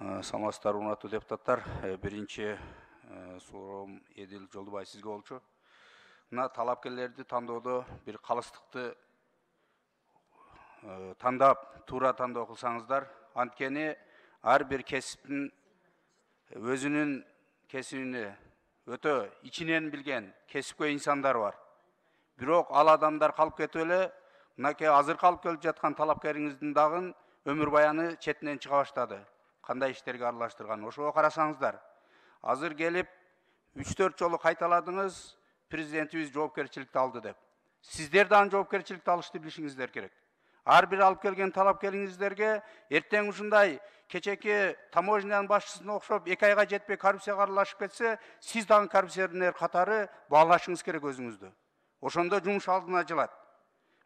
Саламатсыздар, урматтуу депутаттар. Биринчи суроом Эдил Жолдубай сизге болчу. Мына талапкерлерди тандоодо бир калыстыкты тандап, туура тандоо кылсаңыздар, анткени ар бир кесиптин өзүнүн кесибини өтө ичинен билген кесипкөй инсандар бар. Бирок ал адамдар калып кетип эле, мынакей азыр калып келип жаткан талапкериңиздин дагы өмүр баяны четинен чыга баштады. Кандай иштерге аралаштырган, ошого карасаңыздар. Азыр келип 3-4 жолу кайталадыңыз, президентибиз жоопкерчиликти алды деп. Сиздер дагы жоопкерчиликти алышты билишиңиздер керек. Ар бир алып келген талапкериңиздерге эртең ушундай кечеки таможняның башчысына окшоп 2 айга жетпей коррупцияга аралашып кетсе, сиз дагы коррупционер катары баалашыңыз керек өзүңүздү. Ошондо жумуш алдына ачылат.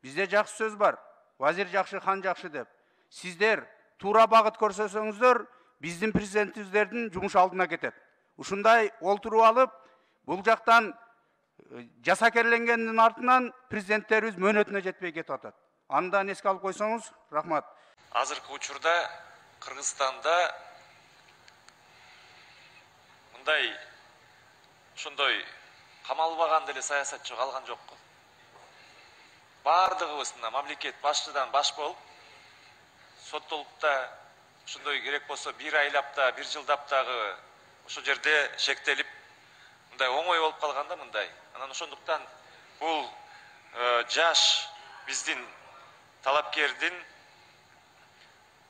Бизде жакшы сөз бар. Вазир жакшы, хан жакшы деп. Сиздер туура багыт көрсөтсөңүздөр, биздин президентибиздердин жумуш алдына кетет. Ушундай олтуруп алып, бул жактан жасакерленгендин артынан президенттерибиз мөөнөтүнө жетпей кетип атат. Андан эске алып койсоңуз, рахмат. Азыркы учурда Кыргызстанда мындай ошондой камалбаган деле саясатчы калган жок. Бардыгыбыз мамлекет башчыдан баш болуп, соттолуп да ошондой керек болсо 1 айлапта, 1 жылдаптагы ошол жерде шектелип, мындай оңой болуп калганда мындай. Анан ошондуктан бул жаш биздин талапкердин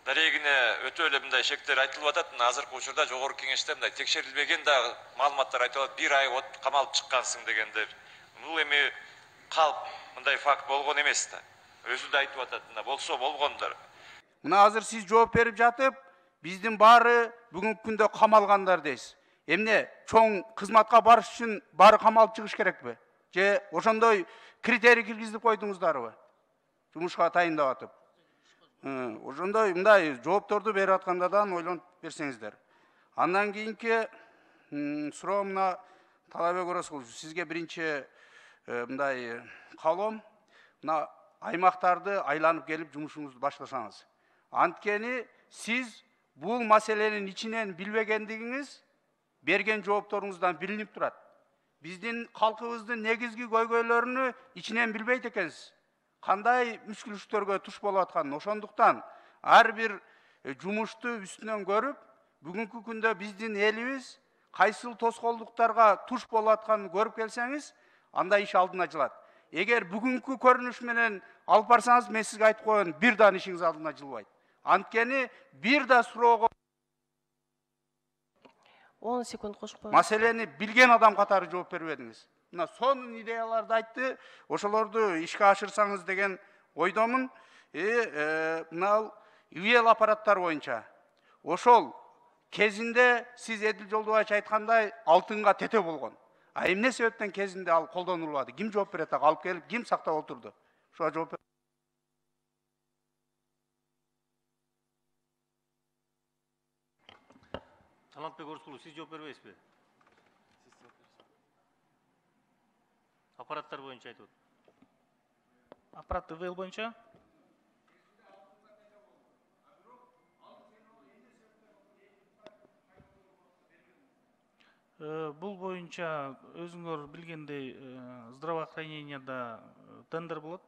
дарегине өтө эле мындай шектер айтылып атат. Азыркы учурда жогорку кеңеште мындай текшерилбеген дагы маалыматтар айтылат. 1 ай камалып чыккансың дегендер. Бул эми калп мындай факт болгон эмес да. Өзү да айтып атат, болсо болгондор. Мына азыр сиз жооп берип жатып, биздин баары бүгүнкү күндө камалгандар дейсиз. Эмне чоң кызматка барыш үчүн баары камалып чыгыш керекпи? Же ошондой критерий киргизип койдуңуздарбы? Жумушка тайындап атып. Ошондой мындай жоопторду берип аткандардан ойлонуп берсеңиздер. Андан кийинки суроом мына Талабек Орозкулович, сизге биринчи мындай каалоом, мына аймактарды айланып келип жумушуңузду баштасаңыз. Анткени сиз бул маселенин ичинен билбегендигиңиз берген жоопторуңуздан билинип турат. Биздин калкыбыздын негизги көйгөйлөрүнү ичинен билбейт экенсиз. Кандай мүшкүлдүктөргө туш болуп атканын. Ошондуктан ар бир жумушту үстүнөн көрүп, бүгүнкү күндө биздин элибиз кайсыл тоскоолдуктарга туш болуп атканын көрүп келсеңиз, анда иш алдына ачылат. Эгер бүгүнкү көрүнүш менен алып барсаңыз, мен сизге айтып коеюн, бир да ишиңиз алдына жылбайт. Анткени бир да суроого 10 секунд кошуп коюңуз. Маселени билген адам катары жооп бербедиңиз. Мына сонун идеяларды айтты, ошолорду ишке ашырсаңыз деген ойдомун. Мына ИВЛ аппараттар боюнча ошол кезинде сиз Эдил Жолдубаевич айткандай алтынга тете болгон. А эмне себептен кезинде ал колдонулбады? Ким жооп берет? Алып келип ким сактап отурду? Ошого жооп бер. Талантбек Орозкулов, сиз жооп бербейсизби? Аппараттар боюнча айтып атат. Аппарат ИВЛ боюнча? Бул боюнча өзүңөр билгендей здравоохраненияда тендер болот.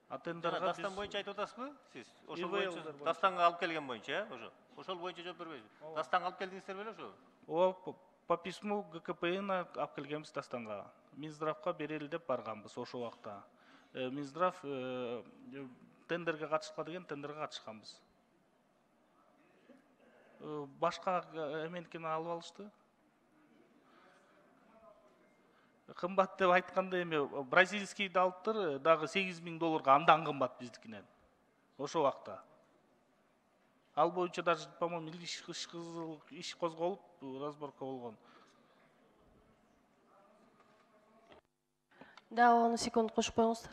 А тендерга Дастан боюнча айтып атасызбы сиз? Ошол боюнча Дастанга алып келген боюнча, ошол боюнча жооп бербейсизби? Дастанга алып келдиңиздер беле ошо? По письму ГКПИна алып келгенбиз Дастанга. Минздравга берели деп барганбыз ошол убакта. Минздрав тендерге катышкыла деген тендерге катышканбыз. Башка эменикini алып алышты. Кымбат деп айтканда эми бразильскийди алыптыр, дагы $8.000 андан кымбат биздикинен. Ошол убакта. Ал боюнча даже, по-моему, иш козголуп, разборка болгон. Да, 10 секунд кошуп коюңуздар.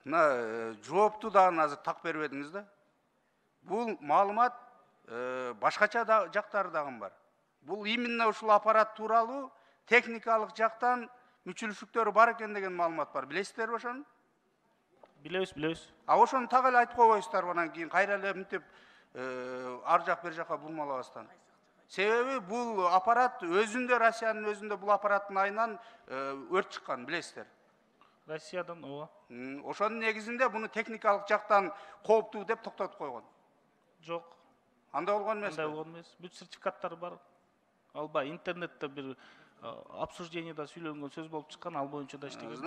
Мына жоопту дагы азыр так бербедиңиз да. Бул маалымат башкача жактары дагы бар. Бул именно ушул аппарат тууралуу техникалык жактан мүчүлүштүктөрү бар экен деген маалымат бар. Билесиздерби ошону? Билебиз. А ошону так эле айтып койбойсуздарбы, анан кийин кайра эле мынтип ар жак бер жака бурмалабастан. Себеби бул аппарат өзүндө, Россиянын өзүндө бул аппараттын айынан өрт чыккан, билесиздер. Россиядан ооба. Ошонун негизинде буну техникалык жактан кооптуу деп токтотуп койгон. Жок. Андай болгон эмес. Андай болгон эмес. Бүт сертификаттары бар. Алба интернетте бир обсуждениеда сүйлөнгөн сөз болуп чыккан, ал боюнча да иштегенбиз.